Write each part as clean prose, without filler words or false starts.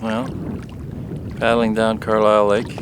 Well, paddling down Carlisle Lake.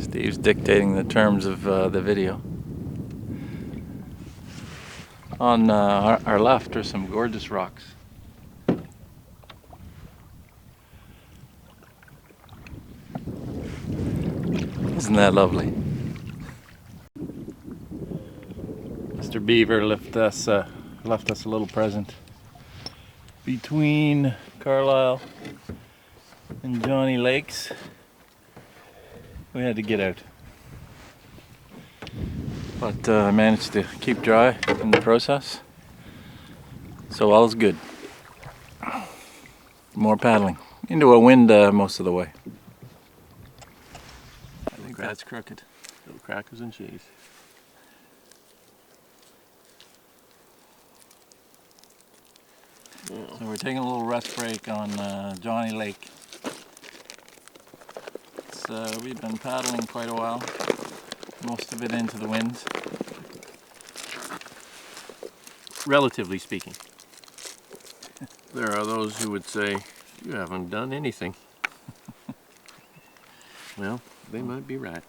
Steve's dictating the terms of the video. On our left are some gorgeous rocks. Isn't that lovely? Mr. Beaver left us a little present. Between Carlisle and Johnny Lakes, we had to get out. But I managed to keep dry in the process. So all is good. More paddling. Into a wind most of the way. I think that's crooked. Little crackers and cheese. So we're taking a little rest break on Johnny Lake. We've been paddling quite a while, most of it into the winds. Relatively speaking. There are those who would say, you haven't done anything. Well, they might be right.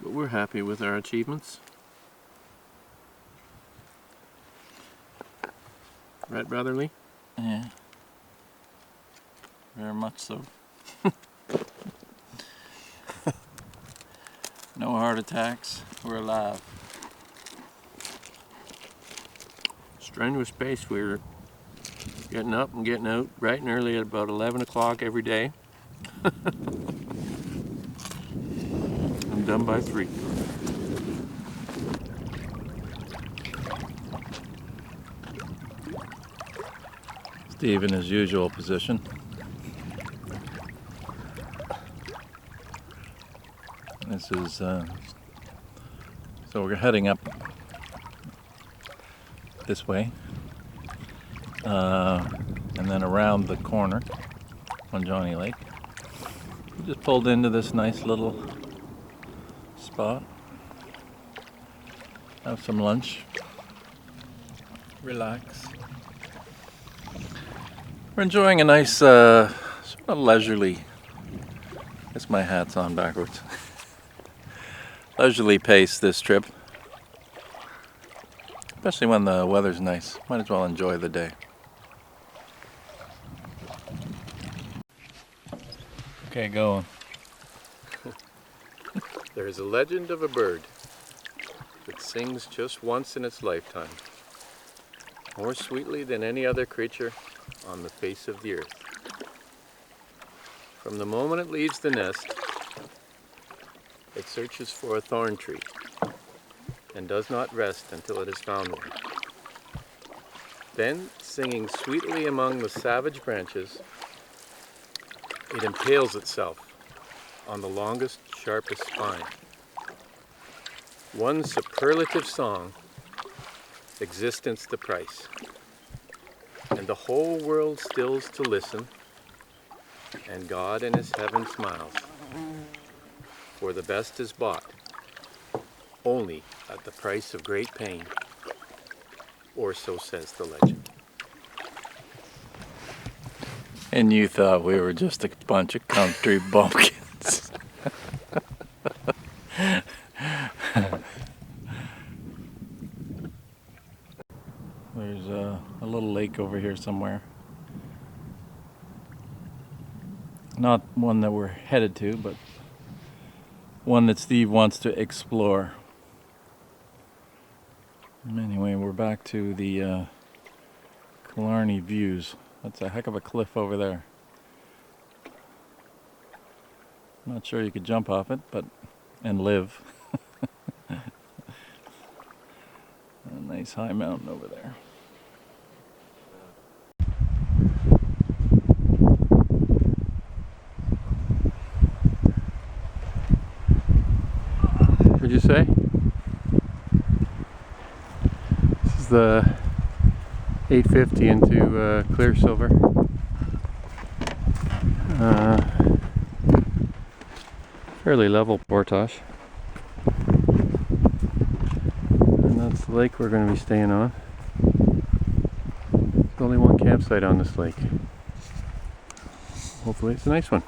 But we're happy with our achievements. Right, Brotherly? Yeah. Very much so. No heart attacks. We're alive. Strenuous pace. We're getting up and getting out bright and early at about 11 o'clock every day. I'm done by 3. Steve in his usual position. This is, so we're heading up this way, and then around the corner on Johnny Lake. We just pulled into this nice little spot, have some lunch, relax. We're enjoying a nice, sort of leisurely, I guess my hat's on backwards, leisurely pace this trip. Especially when the weather's nice. Might as well enjoy the day. Okay, going. There is a legend of a bird that sings just once in its lifetime, more sweetly than any other creature on the face of the earth. From the moment it leaves the nest, it searches for a thorn tree and does not rest until it has found one. Then, singing sweetly among the savage branches, it impales itself on the longest, sharpest spine. One superlative song, existence the price, and the whole world stills to listen, and God in his heaven smiles, for the best is bought only at the price of great pain, or so says the legend. And you thought we were just a bunch of country bumpkins. There's a little lake over here somewhere. Not one that we're headed to, but one that Steve wants to explore. Anyway, we're back to the Killarney views. That's a heck of a cliff over there. I'm not sure you could jump off it, and live. A nice high mountain over there. What'd you say? This is the 850 into clear silver. Fairly level portage. And that's the lake we're going to be staying on. only one campsite on this lake. Hopefully it's a nice one.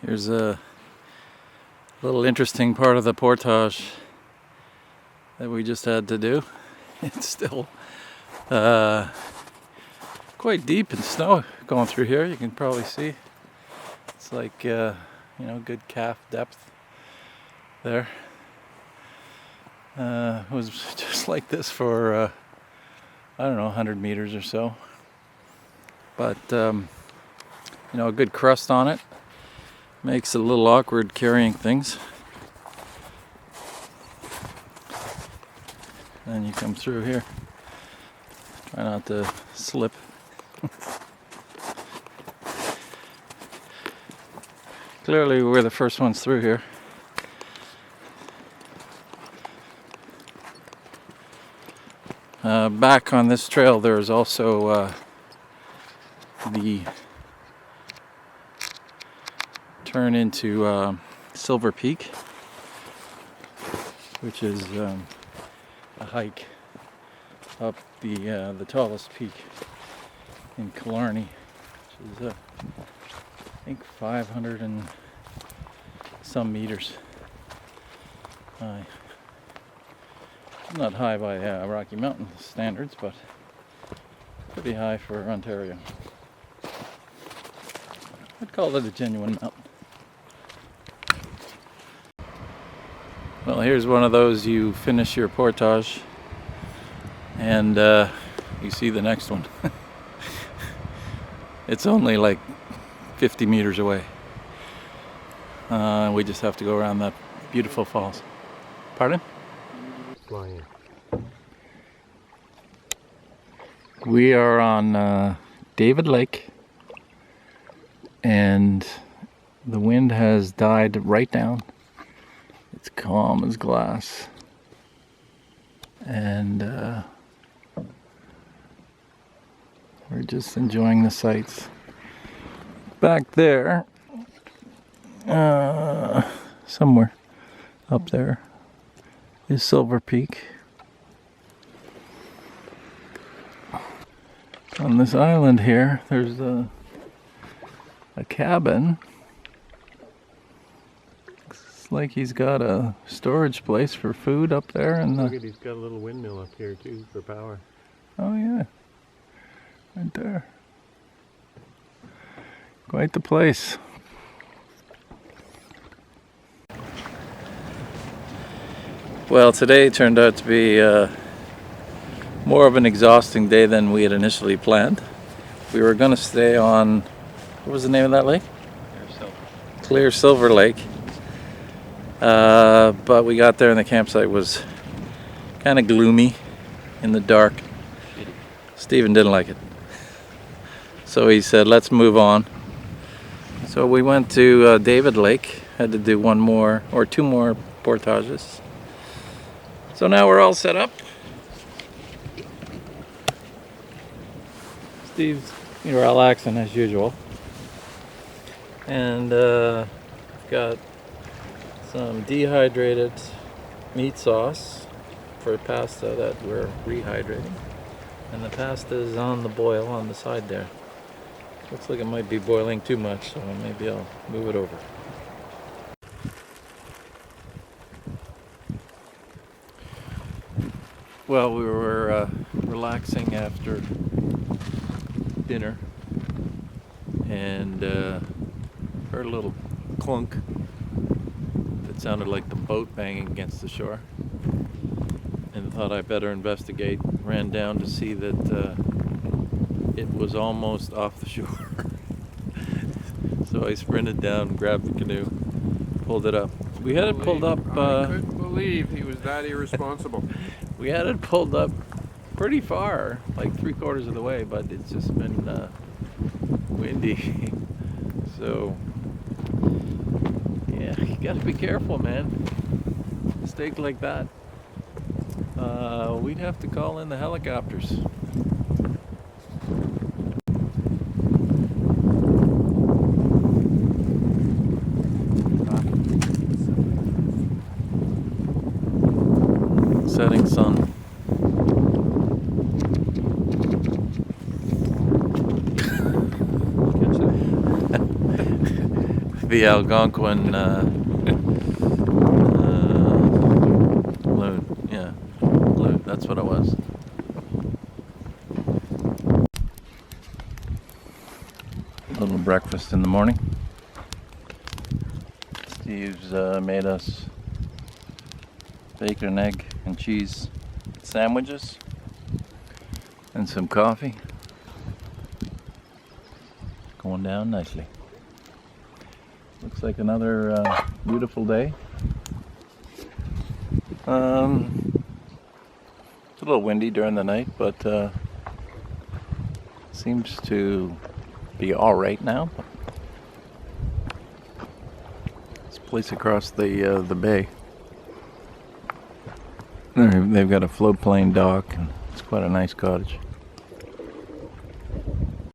Here's a little interesting part of the portage that we just had to do. It's still quite deep in snow going through here. You can probably see it's like good calf depth there. It was just like this for I don't know, 100 meters or so, but a good crust on it makes it a little awkward carrying things. Then you come through here. Try not to slip. Clearly we're the first ones through here. Back on this trail there's also the turn into Silver Peak, which is a hike up the tallest peak in Killarney, which is I think 500 and some meters high. Not high by Rocky Mountain standards, but pretty high for Ontario. I'd call it a genuine mountain. Well, here's one of those you finish your portage and you see the next one. It's only like 50 meters away. We just have to go around that beautiful falls. Pardon? Flying. We are on David Lake, and the wind has died right down. It's calm as glass, and we're just enjoying the sights. Back there, somewhere up there, is Silver Peak. On this island here, there's a cabin. Looks like he's got a storage place for food up there, and look at, he's got a little windmill up here too for power. Oh yeah, right there. Quite the place. Well, today turned out to be more of an exhausting day than we had initially planned. We were going to stay on, what was the name of that lake? Clear Silver Lake. But we got there and the campsite was kind of gloomy in the dark. Stephen didn't like it. So he said, let's move on. So we went to David Lake, had to do one more or two more portages. So now we're all set up. Steve's relaxing as usual, and got some dehydrated meat sauce for pasta that we're rehydrating, and the pasta is on the boil on the side there. Looks like it might be boiling too much, so maybe I'll move it over. Well, we were relaxing after dinner and heard a little clunk that sounded like the boat banging against the shore, and thought I'd better investigate. Ran down to see that it was almost off the shore. So I sprinted down, grabbed the canoe, pulled it up. We had it pulled up. I couldn't believe he was that irresponsible. We had it pulled up pretty far, like 3/4 of the way, but it's just been windy. So yeah, you gotta be careful, man. mistake like that, we'd have to call in the helicopters. Setting sun. The Algonquin load. Yeah, load. That's what it was. Little breakfast in the morning. Steve's made us bacon, egg, and cheese sandwiches and some coffee. Going down nicely. Looks like another beautiful day. It's a little windy during the night, but seems to be all right now. This place across the bay. They've got a floatplane dock, and it's quite a nice cottage.